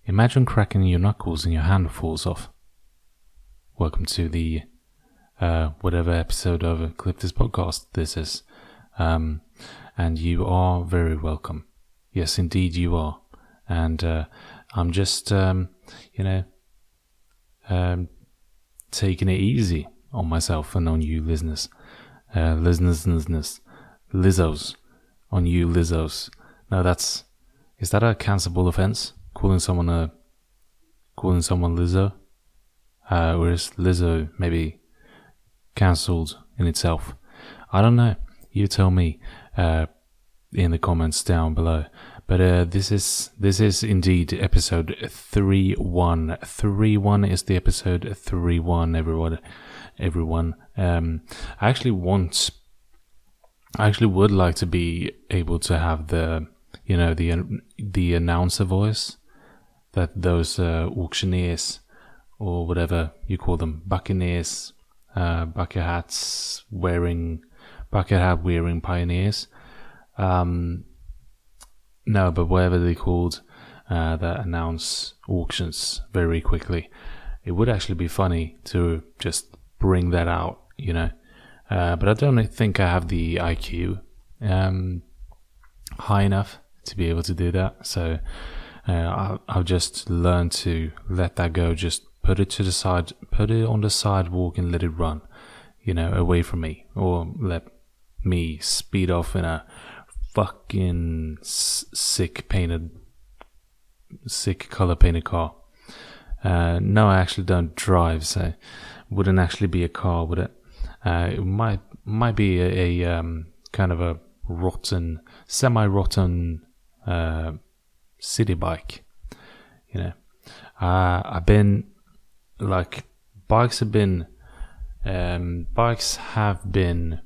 Imagine cracking your knuckles and your hand falls off. Welcome to the whatever episode of Clip This Podcast this is. And you are very welcome. Yes, indeed you are. And I'm just, taking it easy on myself and on you listeners. Lizzos. On you Lizzos. No, is that a cancelable offense? Calling someone Lizzo? Or is Lizzo maybe cancelled in itself? I don't know. You tell me in the comments down below. But this is indeed episode 3-1. 3-1 is the episode 3-1. Everyone. I actually would like to be able to have the announcer voice that those auctioneers or whatever you call them, buccaneers, bucket hat wearing pioneers. No, but whatever they called that announce auctions very quickly. It would actually be funny to just bring that out, but I don't think I have the IQ high enough to be able to do that. So I'll just learn to let that go. Just put it to the side, put it on the sidewalk and let it run, away from me, or let me speed off in a fucking sick color painted car. No, I actually don't drive, so it wouldn't actually be a car, would it? It might be a kind of a semi-rotten city bike. I've been bikes have been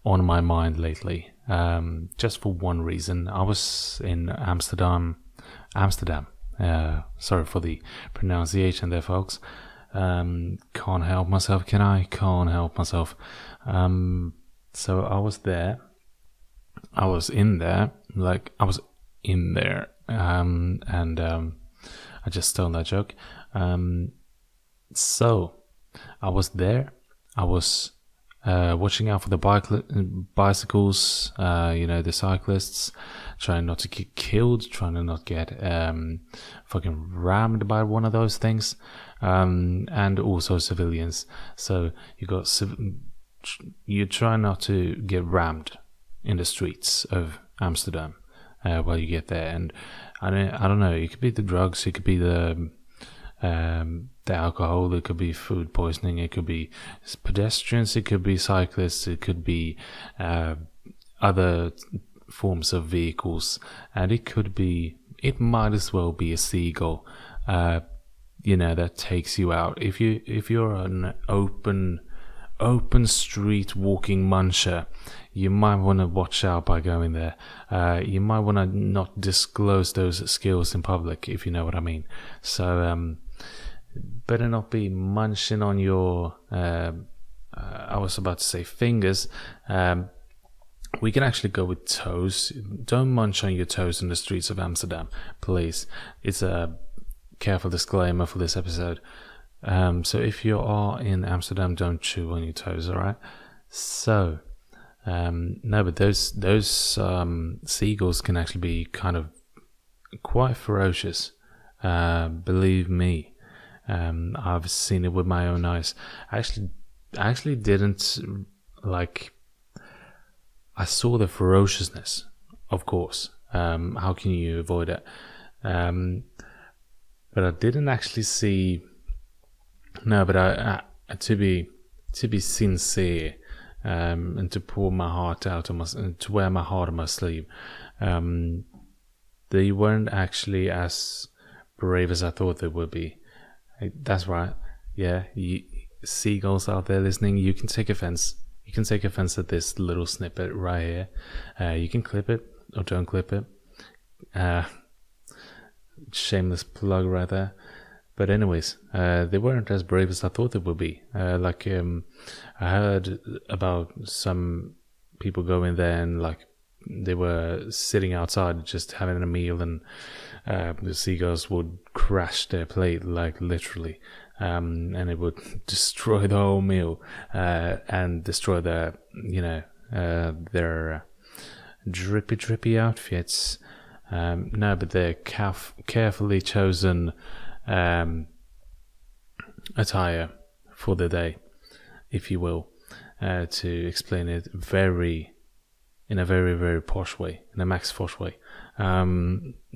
on my mind lately. Just for one reason. I was in Amsterdam. Sorry for the pronunciation there, folks. Can't help myself, can I? Can't help myself. So I was there. I was in there. And I just stole that joke. So I was there. I was watching out for the bicycles, the cyclists, trying not to get killed, trying to not get fucking rammed by one of those things, and also civilians. So you try not to get rammed in the streets of Amsterdam while you get there. And I don't know. It could be the drugs. It could be the alcohol, it could be food poisoning, it could be pedestrians, it could be cyclists, it could be other forms of vehicles, and it might as well be a seagull, that takes you out. If you're an open street walking muncher, you might want to watch out by going there. You might want to not disclose those skills in public, if you know what I mean. So better not be munching on your I was about to say fingers. We can actually go with toes. Don't munch on your toes in the streets of Amsterdam, please. It's a careful disclaimer for this episode. So if you are in Amsterdam, don't chew on your toes, alright? So no, but those seagulls can actually be kind of quite ferocious, believe me. I've seen it with my own eyes. I actually didn't I saw the ferociousness, of course. How can you avoid it? But I didn't actually see. No, but I to be sincere, and to pour my heart out to wear my heart on my sleeve. They weren't actually as brave as I thought they would be. That's right. Yeah, seagulls out there listening, you can take offense. You can take offense at this little snippet right here. You can clip it or don't clip it. Shameless plug right there. But anyways, they weren't as brave as I thought they would be. I heard about some people going there and they were sitting outside just having a meal, and the seagulls would crash their plate, like literally, and it would destroy the whole meal, and destroy their, their drippy outfits. No, but their carefully chosen attire for the day, if you will, to explain it in a very, very posh way, in a Max Fosh way.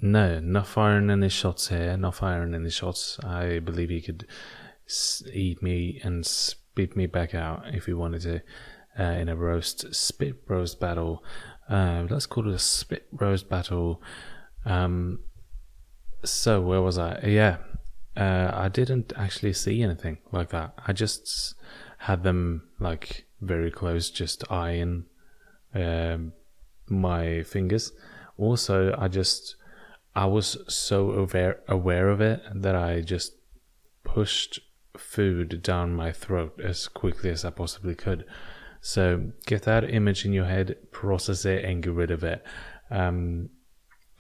No, not firing any shots here, not firing any shots. I believe he could eat me and spit me back out if he wanted to, in a spit roast battle. Let's call it a spit roast battle. So where was I? Yeah, I didn't actually see anything like that. I just had them like very close, just eyeing my fingers. Also, I was so aware of it that I just pushed food down my throat as quickly as I possibly could. So get that image in your head, process it, and get rid of it.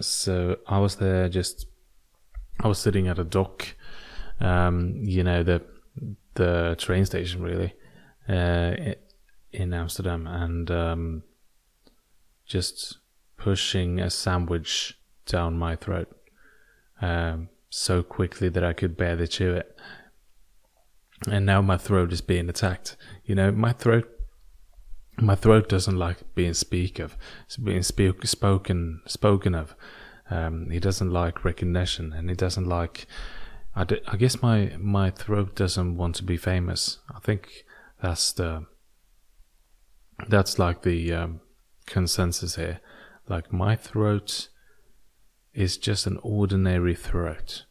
So I was there, I was sitting at a dock, the train station really, in Amsterdam, and just pushing a sandwich down my throat so quickly that I could barely chew it. And now my throat is being attacked. My throat doesn't like being spoken of. He doesn't like recognition, and he doesn't like. I guess my throat doesn't want to be famous. I think that's like the consensus here. Like, my throat is just an ordinary throat.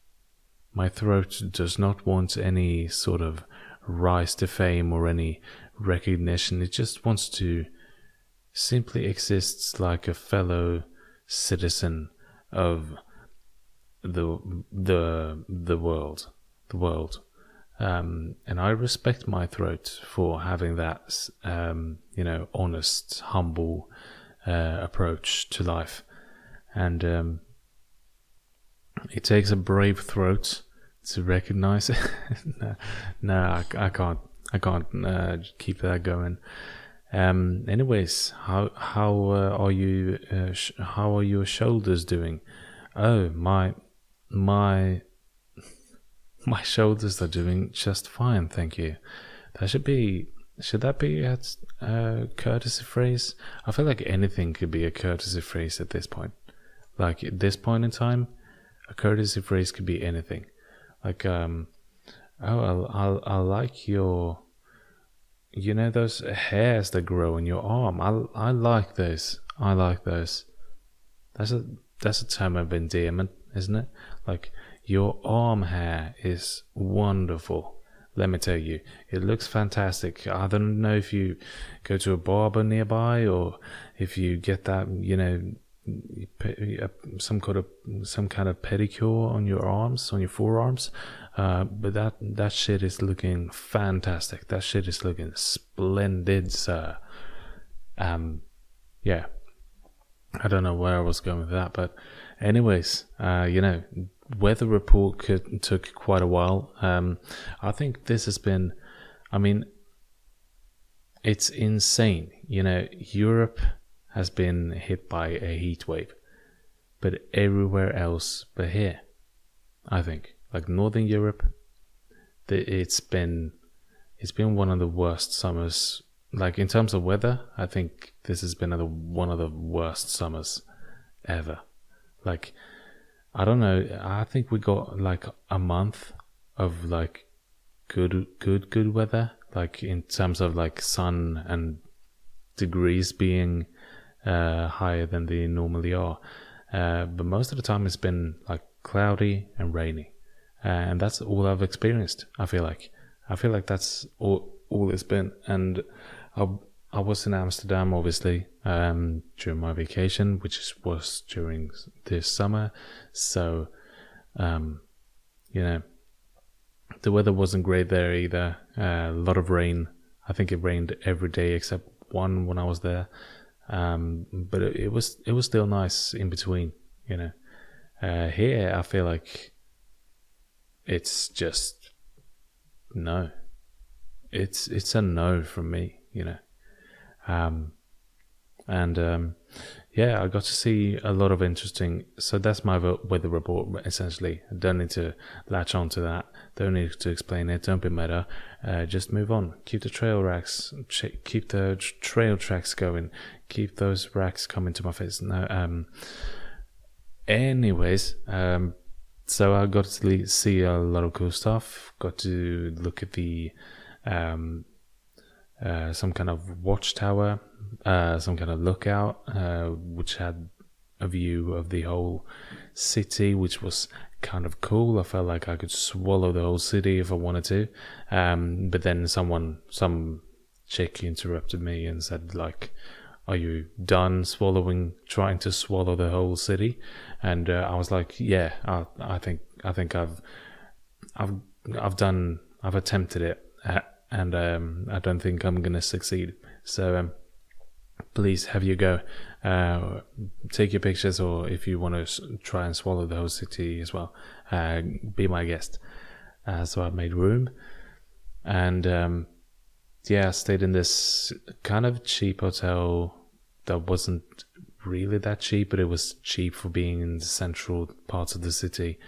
My throat does not want any sort of rise to fame or any recognition. It just wants to simply exist like a fellow citizen of the world. And I respect my throat for having that, honest, humble approach to life. And it takes a brave throat to recognize it. no, I can't keep that going. Anyways, how are you? How are your shoulders doing? Oh, my shoulders are doing just fine, thank you. Should that be a courtesy phrase? I feel like anything could be a courtesy phrase at this point. Like, at this point in time, a courtesy phrase could be anything. Like, I like your, those hairs that grow in your arm. I like those. I like those. That's a term of endearment, isn't it? Like, your arm hair is wonderful. Let me tell you, it looks fantastic. I don't know if you go to a barber nearby, or if you get that, some kind of pedicure on your arms, on your forearms. But that shit is looking fantastic. That shit is looking splendid, sir. Yeah. I don't know where I was going with that, but anyways, weather report took quite a while. I think this has been, it's insane. Europe has been hit by a heat wave, but everywhere else but here, I think, like Northern Europe, it's been one of the worst summers. Like, in terms of weather, I think this has been one of the worst summers ever. Like, I don't know, I think we got like a month of like good weather, like in terms of like sun and degrees being higher than they normally are. But most of the time it's been like cloudy and rainy. And that's all I've experienced, I feel like. That's all it's been. And I was in Amsterdam, obviously, during my vacation, which was during this summer. So, the weather wasn't great there either. A lot of rain. I think it rained every day except one when I was there. But it was still nice in between, Here, I feel like it's just no. It's a no from me, you know. Yeah, I got to see a lot of interesting. So that's my weather report. Essentially, I don't need to latch on to that. Don't need to explain it. Don't be meta. Just move on. Keep the trail racks. Keep the trail tracks going. Keep those racks coming to my face. No. Anyways, so I got to see a lot of cool stuff. Got to look at the some kind of watchtower, some kind of lookout, which had a view of the whole city, which was kind of cool. I felt like I could swallow the whole city if I wanted to, but then some chick interrupted me and said, like, "Are you done trying to swallow the whole city?" And I was like, "Yeah, I think I've attempted it, and I don't think I'm gonna succeed. So please have you go, take your pictures, or if you want to try and swallow the whole city as well, be my guest." So I made room, and I stayed in this kind of cheap hotel that wasn't really that cheap, but it was cheap for being in the central parts of the city.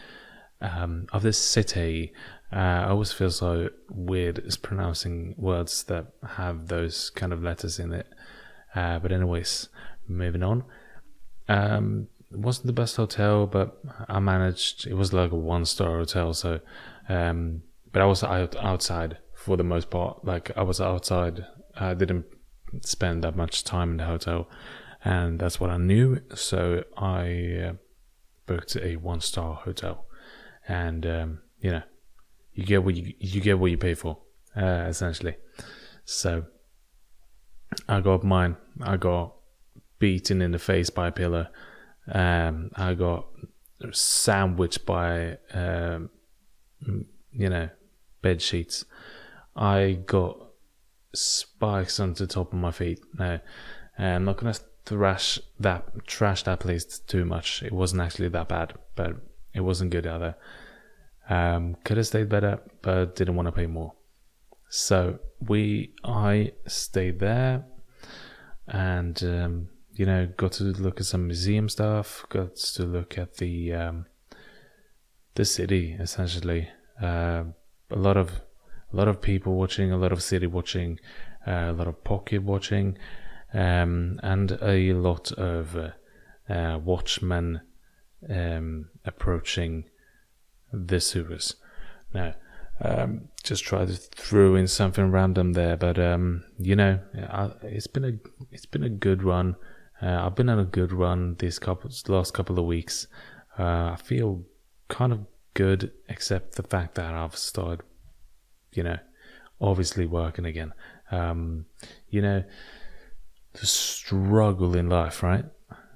Of this city, I always feel so weird is pronouncing words that have those kind of letters in it. But anyways, moving on. It wasn't the best hotel, but I managed. It was like a 1-star hotel, so but I was outside for the most part. Like, I was outside. I didn't spend that much time in the hotel, and that's what I knew. So I booked a 1-star hotel, and you get what you pay for, essentially. So I got mine. I got beaten in the face by a pillar. I got sandwiched by bed sheets. I got spikes on the top of my feet. No, I'm not gonna trash that place too much. It wasn't actually that bad, but it wasn't good either. Could have stayed better, but didn't want to pay more. So I stayed there, and got to look at some museum stuff. Got to look at the city, essentially. A lot of people watching, a lot of city watching, a lot of pocket watching, and a lot of watchmen approaching the sewers. Now, just try to throw in something random there, but it's been a good run. I've been on a good run last couple of weeks. I feel kind of good, except the fact that I've started, obviously working again. The struggle in life, right?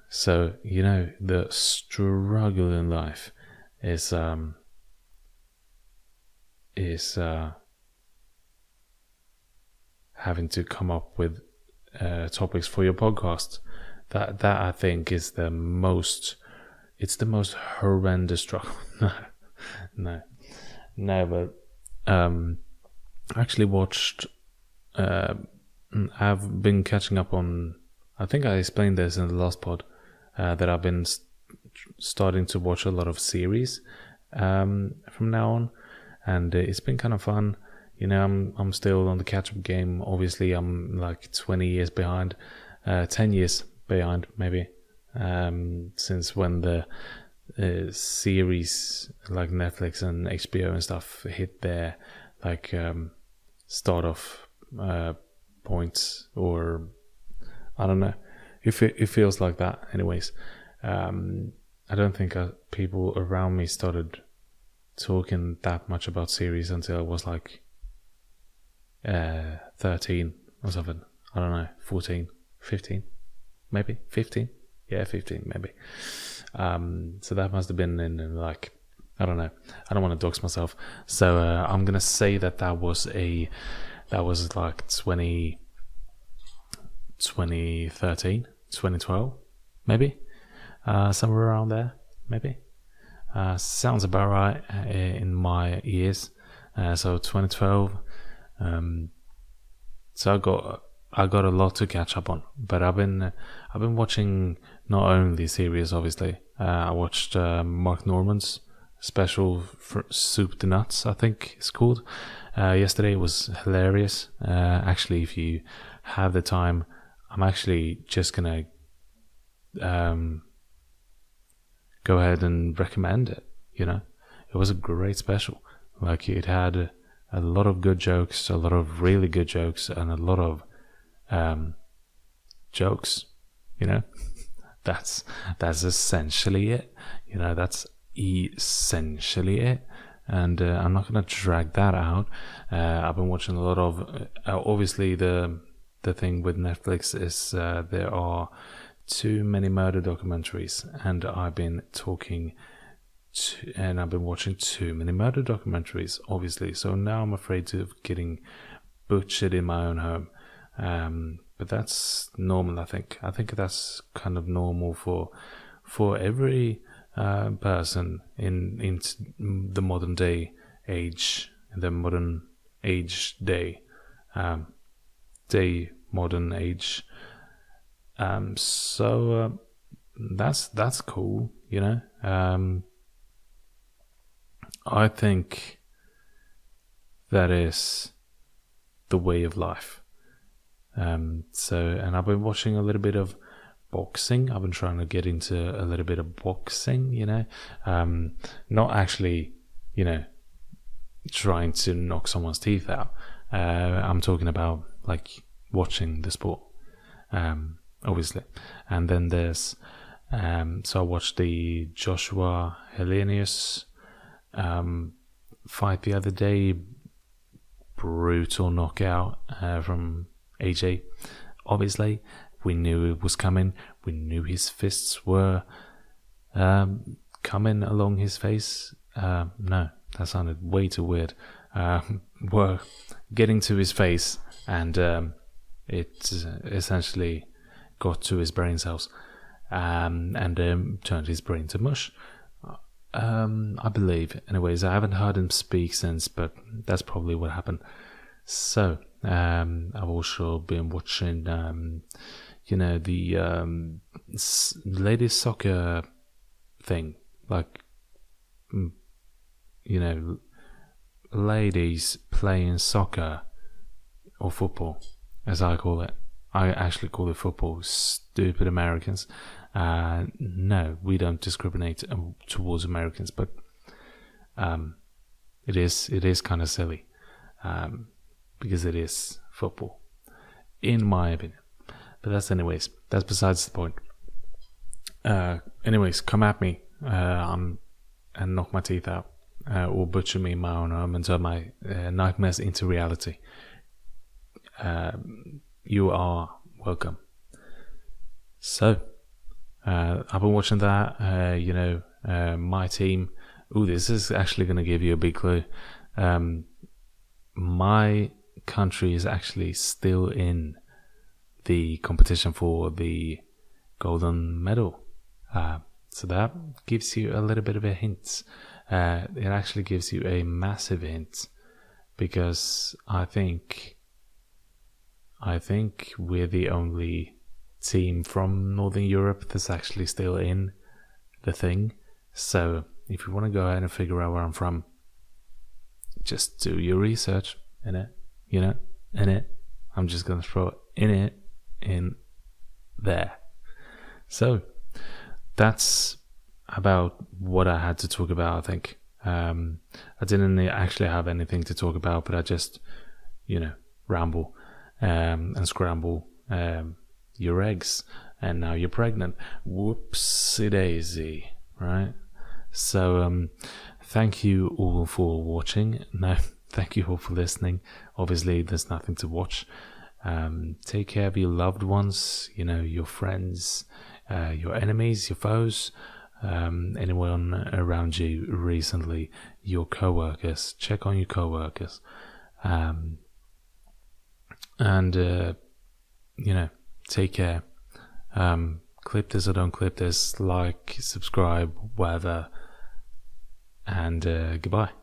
So, the struggle in life is having to come up with topics for your podcast. That I think is the most horrendous struggle. no, but I actually watched. I've been catching up on. I think I explained this in the last pod that I've been starting to watch a lot of series from now on, and it's been kind of fun. I'm still on the catch-up game. Obviously, I'm like 20 years behind, 10 years behind maybe, since when the series like Netflix and HBO and stuff hit their like start off points, or I don't know. It feels like that. Anyways, I don't think people around me started talking that much about series until I was like 13 or something. I don't know, 14, 15, maybe 15. Yeah, 15 maybe. So that must have been in like, I don't know. I don't want to dox myself. So I'm gonna say that was like 2013, 2012, maybe. Somewhere around there, maybe. Sounds about right in my ears. So 2012. So I got a lot to catch up on, but I've been watching not only series, obviously. I watched Mark Norman's special for Soup to Nuts, I think it's called. Yesterday. It was hilarious. Actually, if you have the time, I'm actually just gonna go ahead and recommend it. It was a great special. Like, it had a lot of good jokes, a lot of really good jokes, and a lot of jokes. That's essentially it. That's essentially it. And I'm not gonna drag that out. I've been watching a lot of. Obviously, the thing with Netflix is there are too many murder documentaries, and I've been watching too many murder documentaries, obviously. So now I'm afraid of getting butchered in my own home. But that's normal, I think. I think that's kind of normal for every person in the modern day age, the modern age day, modern age. So that's cool, I think that is the way of life. And I've been watching a little bit of boxing. I've been trying to get into a little bit of boxing, not actually, trying to knock someone's teeth out. I'm talking about like watching the sport, obviously. And then there's, so I watched the Joshua Helenius fight the other day. Brutal knockout from AJ. Obviously, we knew it was coming. We knew his fists were coming along his face. No, that sounded way too weird. Were getting to his face, and it essentially got to his brain cells and turned his brain to mush. I believe. Anyways, I haven't heard him speak since, but that's probably what happened. So, I've also been watching, the ladies soccer thing. Like, ladies playing soccer or football, as I call it. I actually call it football. Stupid Americans. No, we don't discriminate towards Americans, but it is kind of silly, because it is football, in my opinion. But that's besides the point. Anyways, come at me and knock my teeth out, or butcher me in my own home and turn my nightmares into reality. You are welcome. So, I've been watching that, my team. Ooh, this is actually going to give you a big clue. My country is actually still in the competition for the golden medal. So that gives you a little bit of a hint. It actually gives you a massive hint, because I think we're the only team from Northern Europe that's actually still in the thing. So if you want to go ahead and figure out where I'm from, just do your research in it. I'm just gonna throw it in there. So that's about what I had to talk about, I think. I didn't actually have anything to talk about, but I just ramble and scramble your eggs, and now you're pregnant. Whoopsie daisy, right? So thank you all for watching. No, thank you all for listening. Obviously there's nothing to watch. Take care of your loved ones, your friends, your enemies, your foes, anyone around you recently, your co-workers. Check on your co-workers, and take care. Clip this or don't clip this, like, subscribe, whatever. and goodbye.